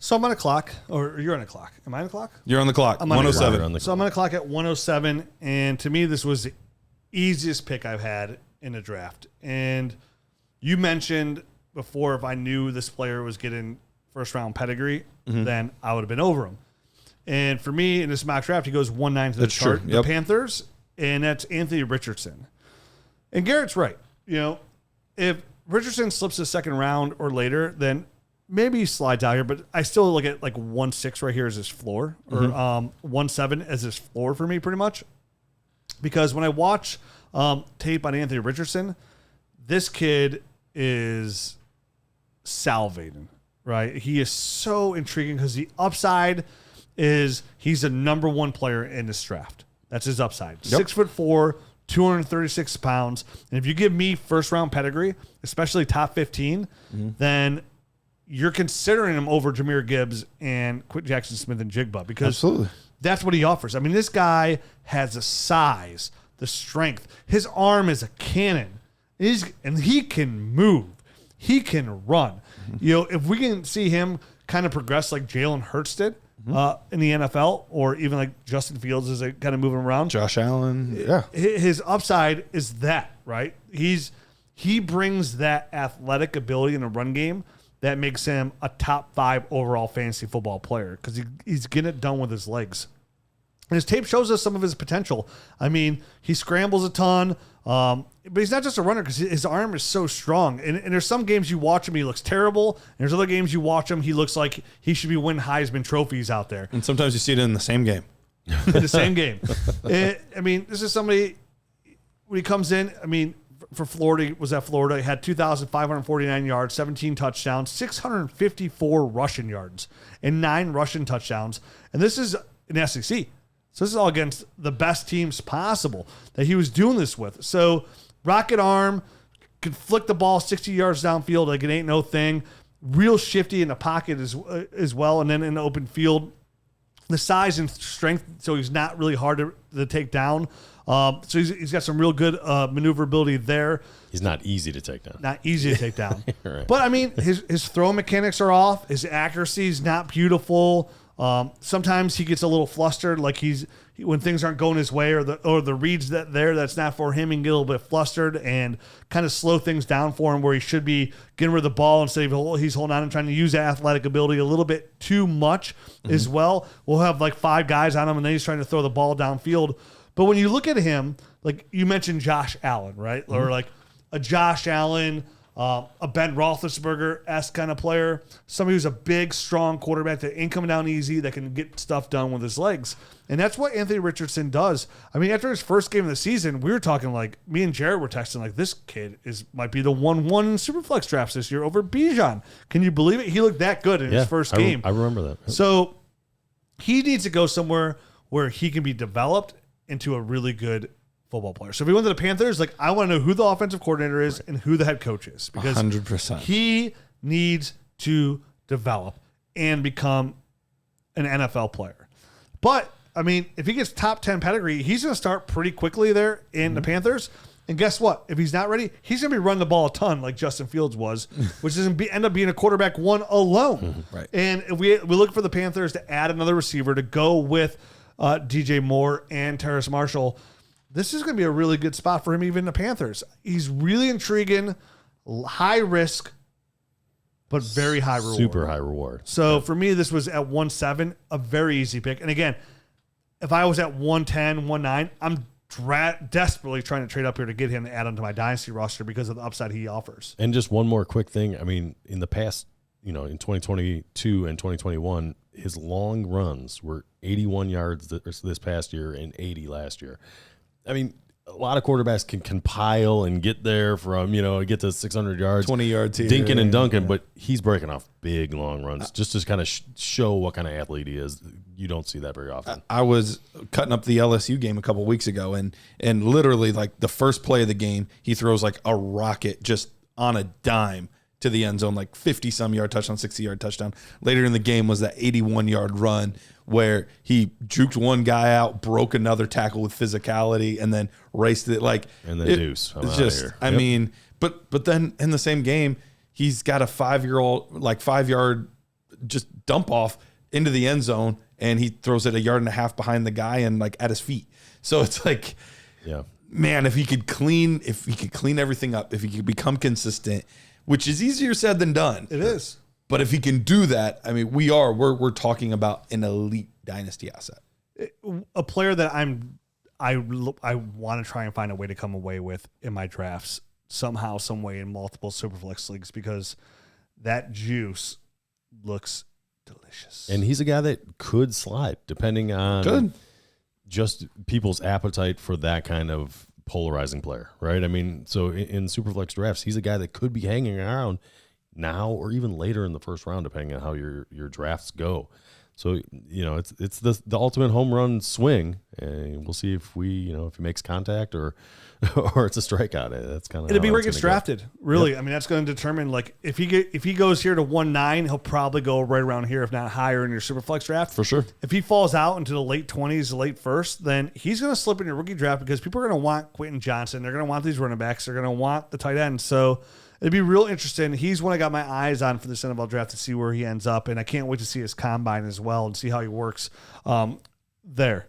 So I'm on a clock, or you're on a clock. Am I on a clock? You're on the clock. I'm on 107. So I'm on a clock at 107, and to me, this was the easiest pick I've had in a draft. And you mentioned before, if I knew this player was getting first-round pedigree, then I would have been over him. And for me, in this mock draft, he goes 1-9 to the chart. True. Yep. The Panthers, and that's Anthony Richardson. And Garrett's right. You know, if Richardson slips the second round or later, then maybe he slides out here, but I still look at like 1-6 right here as his floor, or 1-7 as his floor for me, pretty much. Because when I watch tape on Anthony Richardson, this kid is salivating, right? He is so intriguing because the upside is he's a number one player in this draft. That's his upside. Yep. 6'4", 236 pounds. And if you give me first round pedigree, especially top 15, then you're considering him over Jahmyr Gibbs and Quentin Jackson-Smith and Jigba, because Absolutely. that's what he offers. I mean, this guy has the size, the strength. His arm is a cannon. And he can move. He can run. You know, if we can see him kind of progress like Jalen Hurts did in the NFL, or even like Justin Fields is kind of moving around. Josh Allen. Yeah. His upside is that, right? He brings that athletic ability in a run game that makes him a top 5 overall fantasy football player, because he's getting it done with his legs. And his tape shows us some of his potential. I mean, he scrambles a ton, but he's not just a runner because his arm is so strong. And there's some games you watch him, he looks terrible. And there's other games you watch him, he looks like he should be winning Heisman trophies out there. And sometimes you see it in the same game. In the same game. I mean, this is somebody, when he comes in, I mean, for Florida, he was at Florida. He had 2,549 yards, 17 touchdowns, 654 rushing yards, and 9 rushing touchdowns. And this is an SEC. So this is all against the best teams possible that he was doing this with. So rocket arm, can flick the ball 60 yards downfield like it ain't no thing. Real shifty in the pocket as well, and then in the open field. The size and strength, so he's not really hard to take down. So he's got some real good maneuverability there. He's not easy to take down. Not easy to take down. Right. But, I mean, his throw mechanics are off. His accuracy is not beautiful. Sometimes he gets a little flustered, like when things aren't going his way, or the reads that's not for him, and get a little bit flustered and kind of slow things down for him, where he should be getting rid of the ball instead of he's holding on and trying to use that athletic ability a little bit too much as well. We'll have like 5 guys on him, and then he's trying to throw the ball downfield. But when you look at him, like you mentioned Josh Allen, right? Or like a Josh Allen, a Ben Roethlisberger-esque kind of player, somebody who's a big, strong quarterback that ain't coming down easy, that can get stuff done with his legs. And that's what Anthony Richardson does. I mean, after his first game of the season, we were talking like, me and Jared were texting like, this kid might be the 1-1 Superflex drafts this year over Bijan. Can you believe it? He looked that good in his first game. I remember that. So he needs to go somewhere where he can be developed into a really good football player. So if he went to the Panthers, like, I want to know who the offensive coordinator is and who the head coach is, because 100%. he needs to develop and become an NFL player. But I mean, if he gets top 10 pedigree, he's going to start pretty quickly there in the Panthers. And guess what? If he's not ready, he's going to be running the ball a ton like Justin Fields was, which is end up being a quarterback one alone. Right. And if we look for the Panthers to add another receiver to go with DJ Moore and Terrace Marshall, this is going to be a really good spot for him, even the Panthers. He's really intriguing, high risk, but very high reward. Super high reward. So for me, this was at 1-7, a very easy pick. And again, if I was at 1-10, 1-9, I'm desperately trying to trade up here to get him to add onto my Dynasty roster because of the upside he offers. And just one more quick thing. I mean, in the past, in 2022 and 2021, his long runs were 81 yards this past year and 80 last year. I mean, a lot of quarterbacks can compile and get there from, get to 600 yards. 20 yards here. Dinking and dunking, but he's breaking off big, long runs just to kind of show what kind of athlete he is. You don't see that very often. I was cutting up the LSU game a couple of weeks ago, and literally, like, the first play of the game, he throws like a rocket just on a dime to the end zone, like 50-some yard touchdown, 60-yard touchdown. Later in the game was that 81-yard run where he juked one guy out, broke another tackle with physicality, and then raced it like. And the deuce. It's just, I mean, but then in the same game, he's got a 5-yard just dump off into the end zone, and he throws it 1.5 yards behind the guy and like at his feet. So it's like, Yeah. man, if he could clean everything up, if he could become consistent, which is easier said than done. It is. But if he can do that, I mean, we're talking about an elite dynasty asset. A player that I want to try and find a way to come away with in my drafts somehow, some way in multiple Superflex leagues, because that juice looks delicious. And he's a guy that could slide depending on just people's appetite for that kind of polarizing player, right? I mean, so in Superflex drafts, he's a guy that could be hanging around now or even later in the first round, depending on how your drafts go. So, it's the ultimate home run swing, and we'll see if if he makes contact or it's a strikeout. That's kind of it'll be where he gets drafted. Really, yep. I mean, that's going to determine like if he goes here to 1-9, he'll probably go right around here, if not higher, in your Superflex draft for sure. If he falls out into the late 20s, late first, then he's going to slip in your rookie draft because people are going to want Quentin Johnson. They're going to want these running backs. They're going to want the tight end. So it'd be real interesting. He's one I got my eyes on for this NFL draft to see where he ends up, and I can't wait to see his combine as well and see how he works there.